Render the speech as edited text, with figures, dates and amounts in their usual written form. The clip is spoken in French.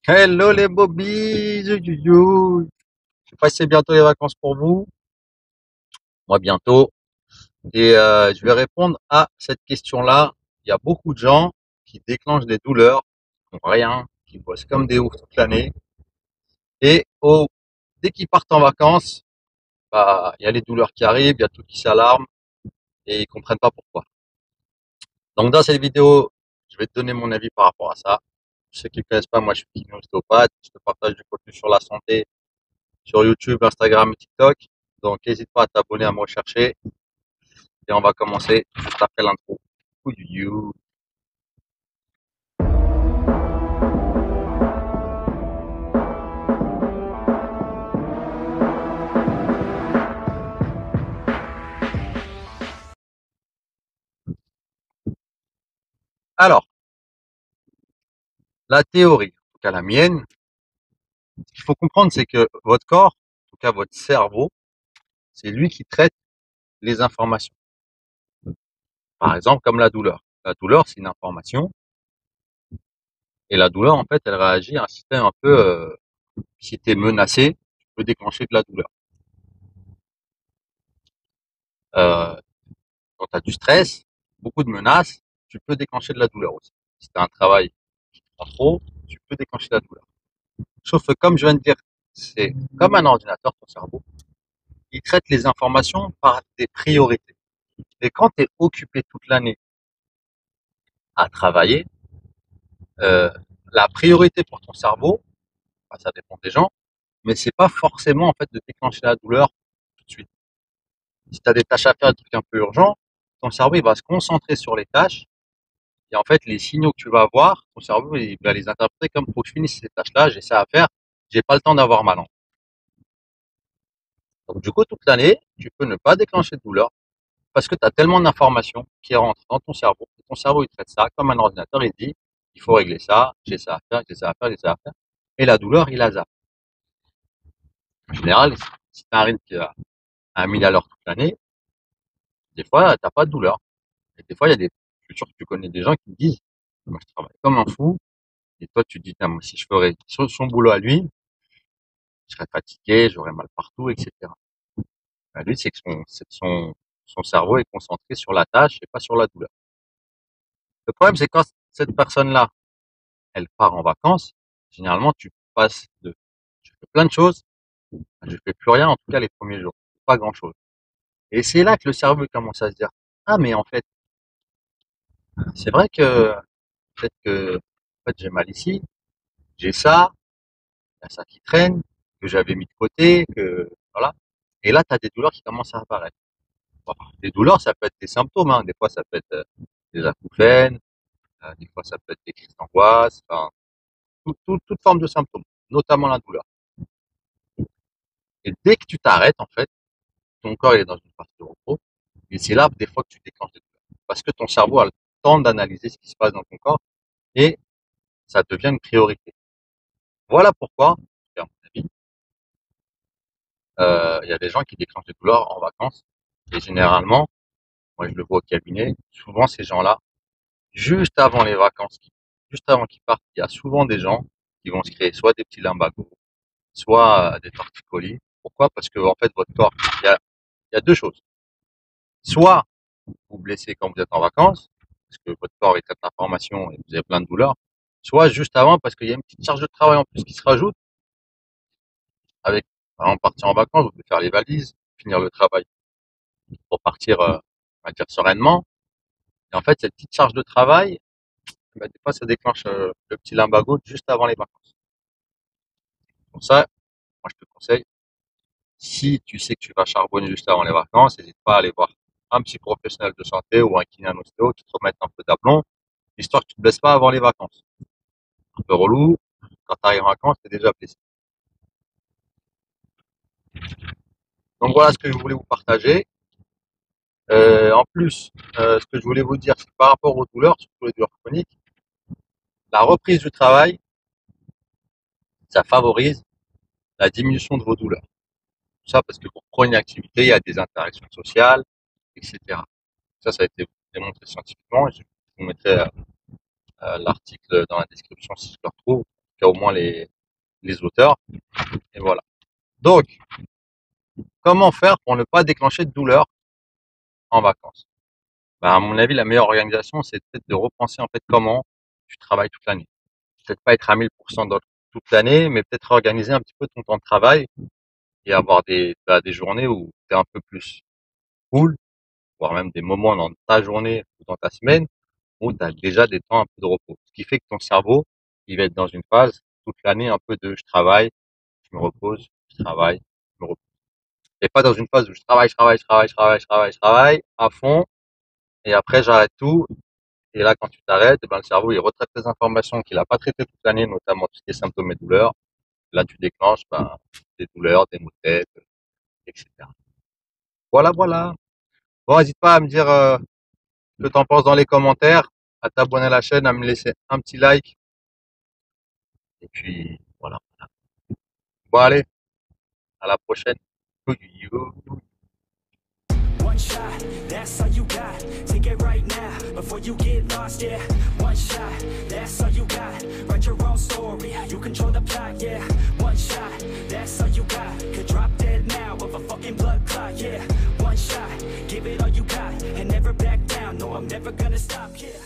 Hello les bobbies, you. Je sais pas si c'est bientôt les vacances pour vous, moi bientôt. Et je vais répondre à cette question-là. Il y a beaucoup de gens qui déclenchent des douleurs, qui font rien, qui bossent comme des oufs toute l'année. Et dès qu'ils partent en vacances, bah, il y a les douleurs qui arrivent, il y a tout qui s'alarme et ils comprennent pas pourquoi. Donc dans cette vidéo, je vais te donner mon avis par rapport à ça. Pour ceux qui ne connaissent pas, moi je suis kiné ostéopathe, je te partage du contenu sur la santé sur YouTube, Instagram et TikTok. Donc, n'hésite pas à t'abonner, à me rechercher. Et on va commencer juste après l'intro. Alors, la théorie, en tout cas la mienne, ce qu'il faut comprendre, c'est que votre corps, en tout cas votre cerveau, c'est lui qui traite les informations. Par exemple, comme la douleur. La douleur, c'est une information. Et la douleur, en fait, elle réagit à un système un peu, si tu es menacé, tu peux déclencher de la douleur. Euh, Quand tu as du stress, beaucoup de menaces, tu peux déclencher de la douleur aussi. Si tu as un travail qui te prend trop, tu peux déclencher de la douleur. Sauf que, comme je viens de dire, c'est comme un ordinateur, ton cerveau. Il traite les informations par des priorités. Et quand tu es occupé toute l'année à travailler, euh, la priorité pour ton cerveau, bah, ça dépend des gens, mais c'est pas forcément en fait de déclencher la douleur tout de suite. Si tu as des tâches à faire, des trucs un peu urgents, ton cerveau il va se concentrer sur les tâches et en fait les signaux que tu vas avoir, ton cerveau il va les interpréter comme faut que je finisse ces tâches-là, j'ai ça à faire, j'ai pas le temps d'avoir mal. Donc du coup toute l'année, tu peux ne pas déclencher de douleur parce que tu as tellement d'informations qui rentrent dans ton cerveau. Et ton cerveau, il traite ça comme un ordinateur. Il dit, il faut régler ça, j'ai ça à faire, j'ai ça à faire, j'ai ça à faire. Et la douleur, il la zappe. En général, si tu as un rythme qui est à 1000 à l'heure toute l'année, des fois, tu n'as pas de douleur. Et des fois, il y a des, je suis sûr que tu connais des gens qui me disent, moi, je travaille comme un fou. Et toi, tu te dis, moi, si je ferais son boulot à lui, je serais fatigué, j'aurais mal partout, etc. Lui, c'est que son cerveau est concentré sur la tâche et pas sur la douleur. Le problème, c'est quand cette personne-là, elle part en vacances, généralement, tu passes de je fais plein de choses, je fais plus rien, en tout cas les premiers jours, pas grand-chose. Et c'est là que le cerveau commence à se dire, ah mais en fait, c'est vrai que peut-être que en fait, j'ai mal ici, j'ai ça, il y a ça qui traîne, que j'avais mis de côté, que voilà. Et là, tu as des douleurs qui commencent à apparaître. Bon, les douleurs, ça peut être des symptômes, hein. Des fois, ça peut être des acouphènes, des fois, ça peut être des crises d'angoisse, enfin, toute forme de symptômes, notamment la douleur. Et dès que tu t'arrêtes, en fait, ton corps il est dans une phase de repos. Et c'est là, des fois, que tu déclenches des douleurs. Parce que ton cerveau a le temps d'analyser ce qui se passe dans ton corps et ça devient une priorité. Voilà pourquoi, à mon avis, il y a des gens qui déclenchent des douleurs en vacances. Et généralement, moi je le vois au cabinet, souvent ces gens-là, juste avant les vacances, juste avant qu'ils partent, il y a souvent des gens qui vont se créer soit des petits lumbagos, soit des torticolis. Pourquoi? Parce que en fait, votre corps, il y a deux choses. Soit vous vous blessez quand vous êtes en vacances, parce que votre corps est traite l'information et vous avez plein de douleurs, soit juste avant parce qu'il y a une petite charge de travail en plus qui se rajoute avec, par exemple, partir en vacances, vous devez faire les valises, finir le travail pour partir, on va dire, sereinement. Et en fait, cette petite charge de travail, bah, des fois, ça déclenche le petit lumbago juste avant les vacances. Pour ça, moi, je te conseille, si tu sais que tu vas charbonner juste avant les vacances, n'hésite pas à aller voir un petit professionnel de santé ou un kiné, un ostéo qui te remette un peu d'aplomb, histoire que tu ne te blesses pas avant les vacances. Un peu relou, quand tu arrives en vacances, tu es déjà blessé. Donc voilà ce que je voulais vous partager. En plus, ce que je voulais vous dire, c'est que par rapport aux douleurs, surtout les douleurs chroniques, la reprise du travail, ça favorise la diminution de vos douleurs. Tout ça parce que vous reprenez une activité, il y a des interactions sociales, etc. Ça a été démontré scientifiquement. Je vous mettrai l'article dans la description si je le retrouve. cas au moins les auteurs. Et voilà. Donc, comment faire pour ne pas déclencher de douleur en vacances? À mon avis, la meilleure organisation, c'est peut-être de repenser en fait comment tu travailles toute l'année. Peut-être pas être à 1000% dans toute l'année, mais peut-être organiser un petit peu ton temps de travail et avoir des journées où tu es un peu plus cool, voire même des moments dans ta journée ou dans ta semaine où tu as déjà des temps un peu de repos. Ce qui fait que ton cerveau, il va être dans une phase toute l'année un peu de je travaille, je me repose, je travaille, je me repose. Et pas dans une phase où je travaille à fond et après j'arrête tout. Et là, quand tu t'arrêtes, eh ben, le cerveau, il retraite les informations qu'il n'a pas traitées toute l'année, notamment tout ce qui est symptômes et douleurs. Là, tu déclenches des douleurs, des maux de tête, etc. Voilà, voilà. Bon, n'hésite pas à me dire ce que tu en penses dans les commentaires, à t'abonner à la chaîne, à me laisser un petit like. Et puis, voilà. Bon, allez, à la prochaine. One shot, that's all you got. Take it right now, before you get lost, yeah. One shot, that's all you got. Write your own story, you control the plot, yeah. One shot, that's all you got. Could drop dead now of a fucking blood clot, yeah. One shot, give it all you got, and never back down. No, I'm never gonna stop, yeah.